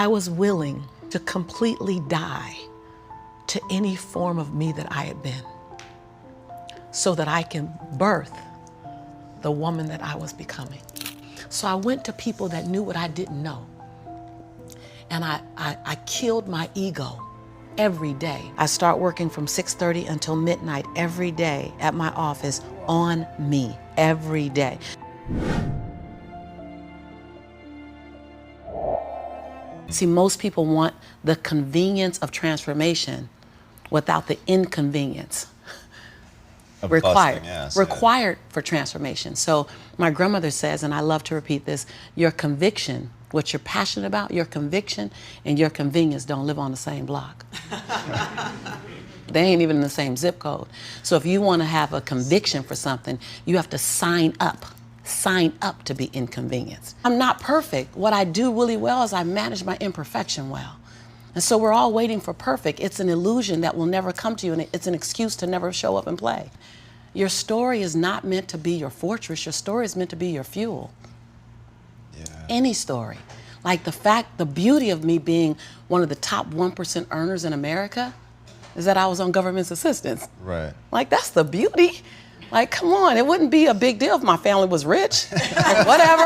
I was willing to completely die to any form of me that I had been so that I can birth the woman that I was becoming. So I went to people that knew what I didn't know. And I killed my ego every day. I start working from 6:30 until midnight every day at my office on me, every day. See, most people want the convenience of transformation without the inconvenience required for transformation. So my grandmother says, and I love to repeat this, your conviction, what you're passionate about, your conviction and your convenience don't live on the same block. They ain't even in the same zip code. So if you want to have a conviction for something, you have to sign up to be inconvenienced. I'm not perfect. What I do really well is I manage my imperfection well. And so we're all waiting for perfect. It's an illusion that will never come to you, and it's an excuse to never show up and play. Your story is not meant to be your fortress. Your story is meant to be your fuel. Yeah. Any story. Like the beauty of me being one of the top 1% earners in America is that I was on government's assistance. Right. Like, that's the beauty. Like, come on, it wouldn't be a big deal if my family was rich. Like, whatever,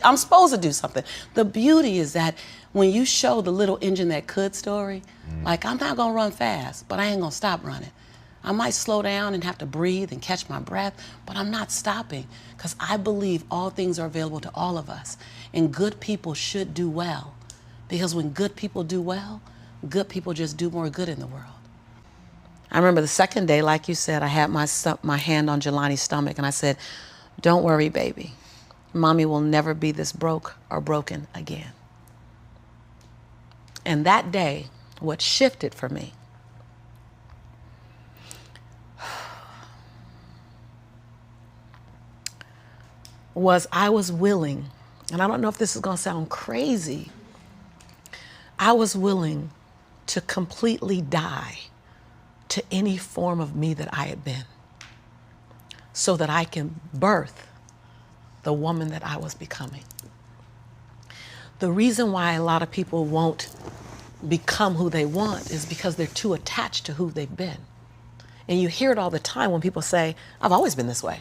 I'm supposed to do something. The beauty is that when you show the little engine that could story, like, I'm not gonna run fast, but I ain't gonna stop running. I might slow down and have to breathe and catch my breath, but I'm not stopping, because I believe all things are available to all of us, and good people should do well, because when good people do well, good people just do more good in the world. I remember the second day, like you said, I had my hand on Jelani's stomach, and I said, don't worry, baby. Mommy will never be this broke or broken again. And that day, what shifted for me was I was willing, and I don't know if this is gonna sound crazy, I was willing to completely die to any form of me that I had been so that I can birth the woman that I was becoming. The reason why a lot of people won't become who they want is because they're too attached to who they've been. And you hear it all the time when people say, I've always been this way.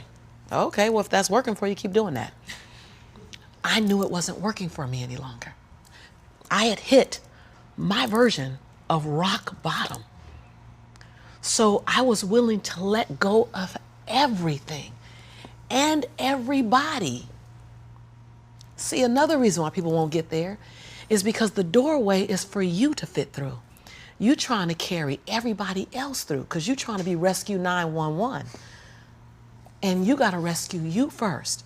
Okay, well, if that's working for you, keep doing that. I knew it wasn't working for me any longer. I had hit my version of rock bottom. So I was willing to let go of everything and everybody. See, another reason why people won't get there is because the doorway is for you to fit through. You're trying to carry everybody else through because you're trying to be Rescue 911. And you got to rescue you first.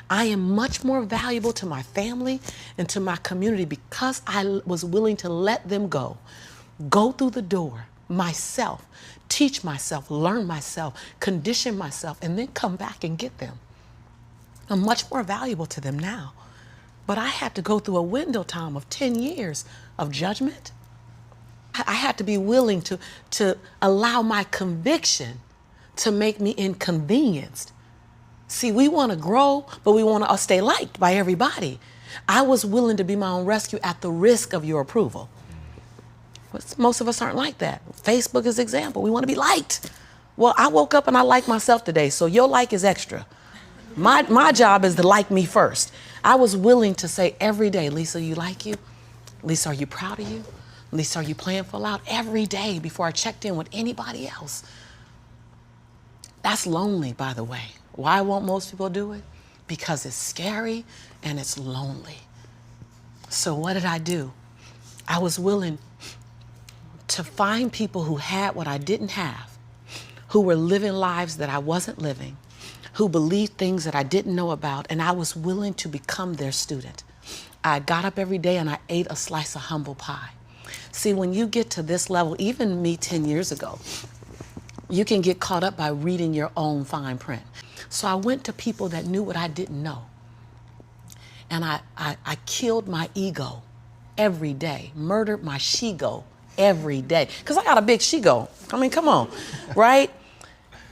I am much more valuable to my family and to my community because I was willing to let them go through the door myself, teach myself, learn myself, condition myself, and then come back and get them. I'm much more valuable to them now. But I had to go through a window time of 10 years of judgment. I had to be willing to allow my conviction to make me inconvenienced. See, we want to grow, but we want to stay liked by everybody. I was willing to be my own rescue at the risk of your approval. But most of us aren't like that. Facebook is an example. We want to be liked. Well, I woke up and I like myself today, so your like is extra. My job is to like me first. I was willing to say every day, Lisa, you like you? Lisa, are you proud of you? Lisa, are you playing full out? Every day before I checked in with anybody else. That's lonely, by the way. Why won't most people do it? Because it's scary and it's lonely. So what did I do? I was willing to find people who had what I didn't have, who were living lives that I wasn't living, who believed things that I didn't know about, and I was willing to become their student. I got up every day and I ate a slice of humble pie. See, when you get to this level, even me 10 years ago, you can get caught up by reading your own fine print. So I went to people that knew what I didn't know. And I killed my ego every day, murdered my she-go every day. Because I got a big she-go. I mean, come on, right?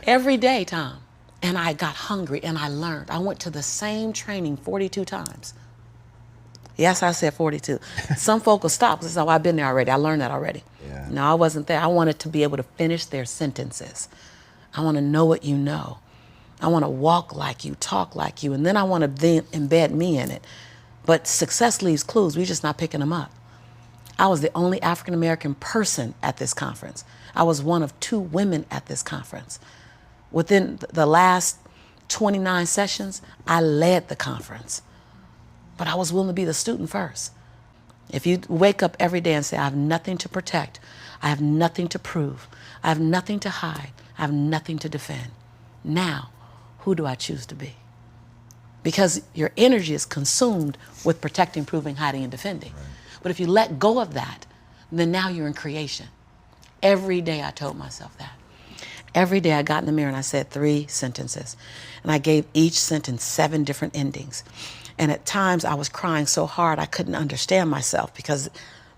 Every day, Tom. And I got hungry and I learned. I went to the same training 42 times. Yes, I said 42. Some folk will stop. This is how I've been there already. I learned that already. Yeah. No, I wasn't there. I wanted to be able to finish their sentences. I want to know what you know. I want to walk like you, talk like you, and then I want to then embed me in it. But success leaves clues. We're just not picking them up. I was the only African-American person at this conference. I was one of 2 women at this conference. Within the last 29 sessions, I led the conference. But I was willing to be the student first. If you wake up every day and say, I have nothing to protect, I have nothing to prove, I have nothing to hide, I have nothing to defend, now, who do I choose to be? Because your energy is consumed with protecting, proving, hiding, and defending. Right. But if you let go of that, then now you're in creation. Every day I told myself that. Every day I got in the mirror and I said 3 sentences. And I gave each sentence 7 different endings. And at times I was crying so hard I couldn't understand myself because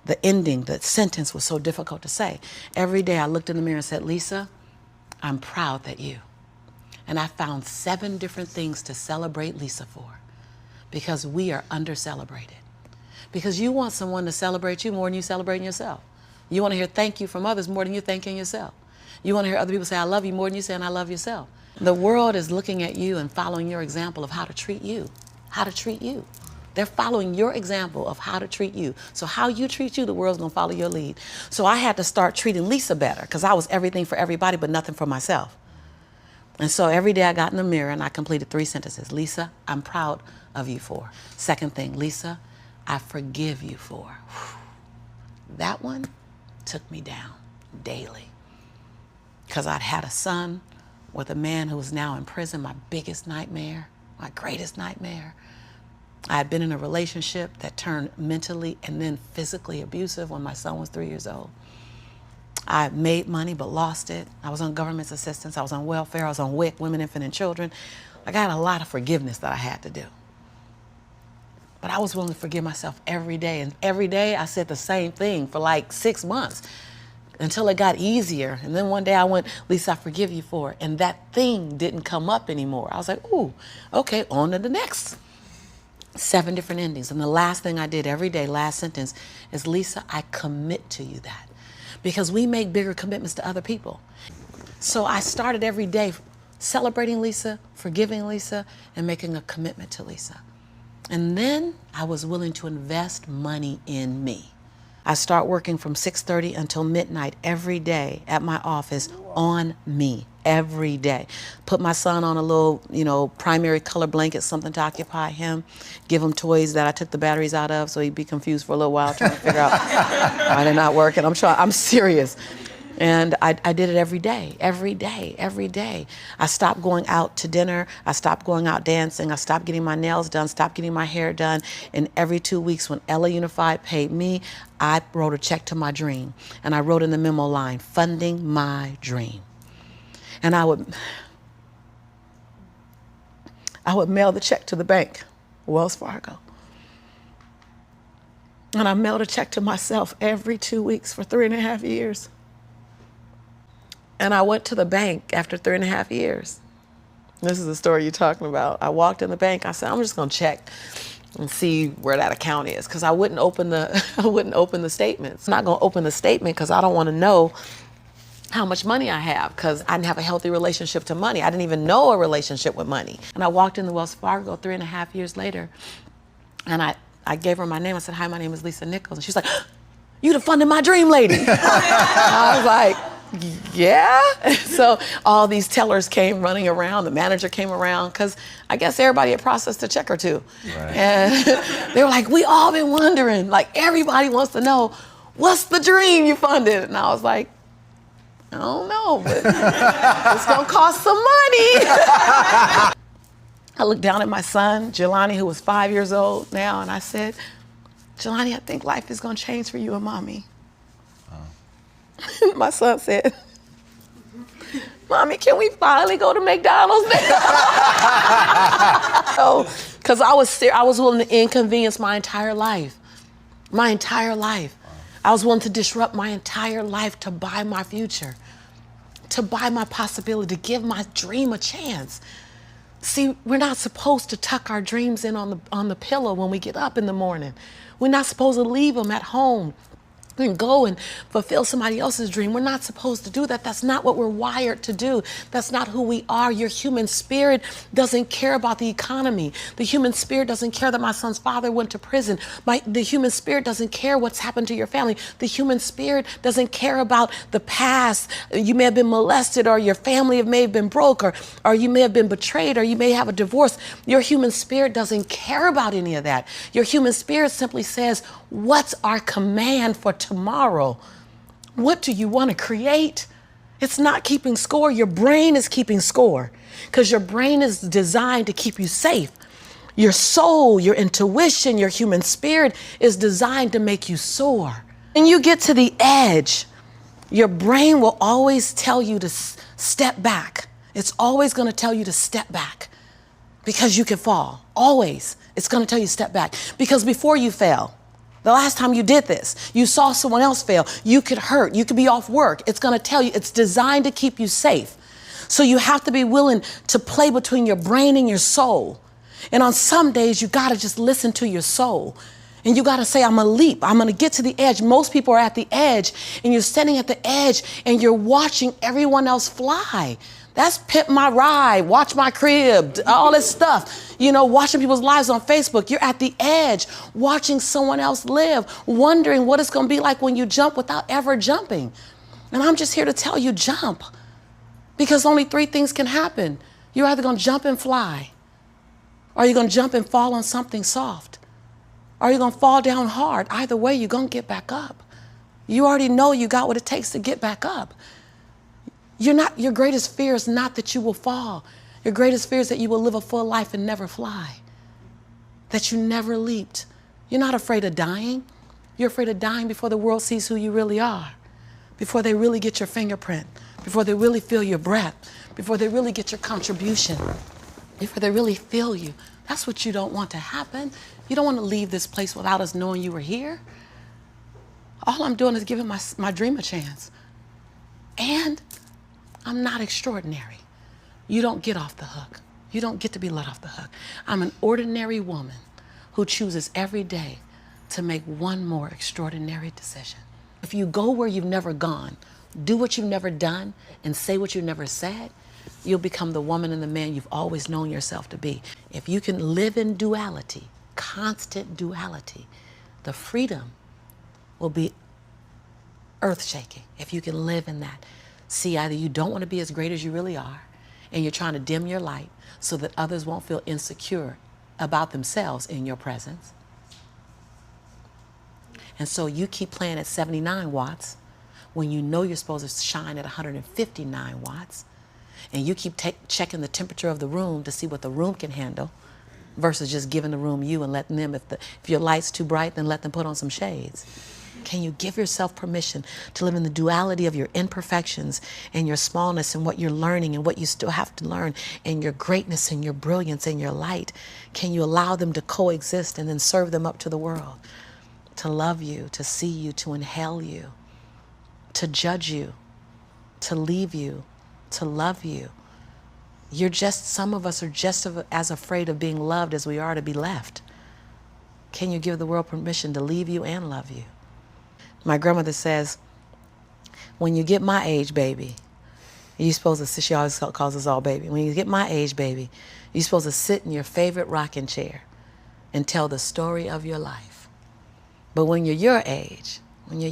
the ending, the sentence was so difficult to say. Every day I looked in the mirror and said, Lisa, I'm proud that you. And I found 7 different things to celebrate Lisa for because we are under-celebrated. Because you want someone to celebrate you more than you celebrating yourself. You want to hear thank you from others more than you're thanking yourself. You want to hear other people say, I love you more than you saying I love yourself. The world is looking at you and following your example of how to treat you. How to treat you. They're following your example of how to treat you. So how you treat you, the world's gonna follow your lead. So I had to start treating Lisa better because I was everything for everybody but nothing for myself. And so every day I got in the mirror and I completed 3 sentences. Lisa, I'm proud of you for. Second thing, Lisa, I forgive you for. That one took me down daily because I'd had a son with a man who was now in prison, my biggest nightmare, my greatest nightmare. I had been in a relationship that turned mentally and then physically abusive when my son was 3 years old. I made money but lost it. I was on government assistance. I was on welfare. I was on WIC, Women, Infant, and Children. I got a lot of forgiveness that I had to do. But I was willing to forgive myself every day. And every day I said the same thing for like 6 months until it got easier. And then one day I went, Lisa, I forgive you for it. And that thing didn't come up anymore. I was like, ooh, okay, on to the next. 7 different endings. And the last thing I did every day, last sentence, is Lisa, I commit to you that. Because we make bigger commitments to other people. So I started every day celebrating Lisa, forgiving Lisa, and making a commitment to Lisa. And then I was willing to invest money in me. I start working from 6:30 until midnight every day at my office on me, every day. Put my son on a little, primary color blanket, something to occupy him. Give him toys that I took the batteries out of so he'd be confused for a little while trying to figure out why they're not working. I'm serious. And I did it every day, every day, every day. I stopped going out to dinner. I stopped going out dancing. I stopped getting my nails done, stopped getting my hair done. And every 2 weeks when Ella Unified paid me, I wrote a check to my dream. And I wrote in the memo line, funding my dream. And I would mail the check to the bank, Wells Fargo. And I mailed a check to myself every 2 weeks for 3.5 years. And I went to the bank after 3.5 years. This is the story you're talking about. I walked in the bank. I said, I'm just going to check and see where that account is, because I wouldn't open the statements. I'm not going to open the statement because I don't want to know how much money I have, because I didn't have a healthy relationship to money. I didn't even know a relationship with money. And I walked in the Wells Fargo 3.5 years later, and I gave her my name. I said, hi, my name is Lisa Nichols. And she's like, you done funded my dream, lady. I was like, yeah. So all these tellers came running around. The manager came around because I guess everybody had processed a check or two. Right. And they were like, we all been wondering, like everybody wants to know, what's the dream you funded? And I was like, I don't know, but it's gonna cost some money. I looked down at my son, Jelani, who was 5 years old now, and I said, Jelani, I think life is gonna change for you and mommy. My son said, Mommy, can we finally go to McDonald's now? So, because I was willing to inconvenience my entire life. My entire life. I was willing to disrupt my entire life to buy my future, to buy my possibility, to give my dream a chance. See, we're not supposed to tuck our dreams in on the pillow when we get up in the morning. We're not supposed to leave them at home and go and fulfill somebody else's dream. We're not supposed to do that. That's not what we're wired to do. That's not who we are. Your human spirit doesn't care about the economy. The human spirit doesn't care that my son's father went to prison. The human spirit doesn't care what's happened to your family. The human spirit doesn't care about the past. You may have been molested, or your family may have been broke, or you may have been betrayed, or you may have a divorce. Your human spirit doesn't care about any of that. Your human spirit simply says, what's our command for tomorrow? What do you want to create? It's not keeping score. Your brain is keeping score, because your brain is designed to keep you safe. Your soul, your intuition, your human spirit is designed to make you soar. When you get to the edge, your brain will always tell you to step back. It's always going to tell you to step back, because you can fall. Always. It's going to tell you step back, because before you fell, the last time you did this, you saw someone else fail. You could hurt. You could be off work. It's going to tell you. It's designed to keep you safe. So you have to be willing to play between your brain and your soul. And on some days, you got to just listen to your soul. And you got to say, I'm going to leap. I'm going to get to the edge. Most people are at the edge, and you're standing at the edge, and you're watching everyone else fly. That's Pimp My Ride, Watch My Crib, all this stuff. You know, watching people's lives on Facebook. You're at the edge, watching someone else live, wondering what it's going to be like when you jump without ever jumping. And I'm just here to tell you, jump. Because only three things can happen. You're either going to jump and fly, or you're going to jump and fall on something soft, or you're going to fall down hard. Either way, you're going to get back up. You already know you got what it takes to get back up. Your greatest fear is not that you will fall. Your greatest fear is that you will live a full life and never fly, that you never leaped. You're not afraid of dying. You're afraid of dying before the world sees who you really are, before they really get your fingerprint, before they really feel your breath, before they really get your contribution, before they really feel you. That's what you don't want to happen. You don't want to leave this place without us knowing you were here. All I'm doing is giving my dream a chance. And I'm not extraordinary. You don't get off the hook. You don't get to be let off the hook. I'm an ordinary woman who chooses every day to make one more extraordinary decision. If you go where you've never gone, do what you've never done, and say what you've never said, you'll become the woman and the man you've always known yourself to be. If you can live in duality, constant duality, the freedom will be earth-shaking if you can live in that. See, either you don't want to be as great as you really are, and you're trying to dim your light so that others won't feel insecure about themselves in your presence. And so you keep playing at 79 watts when you know you're supposed to shine at 159 watts. And you keep checking the temperature of the room to see what the room can handle, versus just giving the room you and letting them, if your light's too bright, then let them put on some shades. Can you give yourself permission to live in the duality of your imperfections and your smallness and what you're learning and what you still have to learn, and your greatness and your brilliance and your light? Can you allow them to coexist and then serve them up to the world? To love you, to see you, to inhale you, to judge you, to leave you, to love you. Some of us are just as afraid of being loved as we are to be left. Can you give the world permission to leave you and love you? My grandmother says, when you get my age, baby, you're supposed to, she always calls us all baby. When you get my age, baby, you're supposed to sit in your favorite rocking chair and tell the story of your life. But when you're your age, you're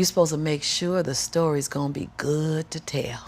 supposed to make sure the story's gonna be good to tell.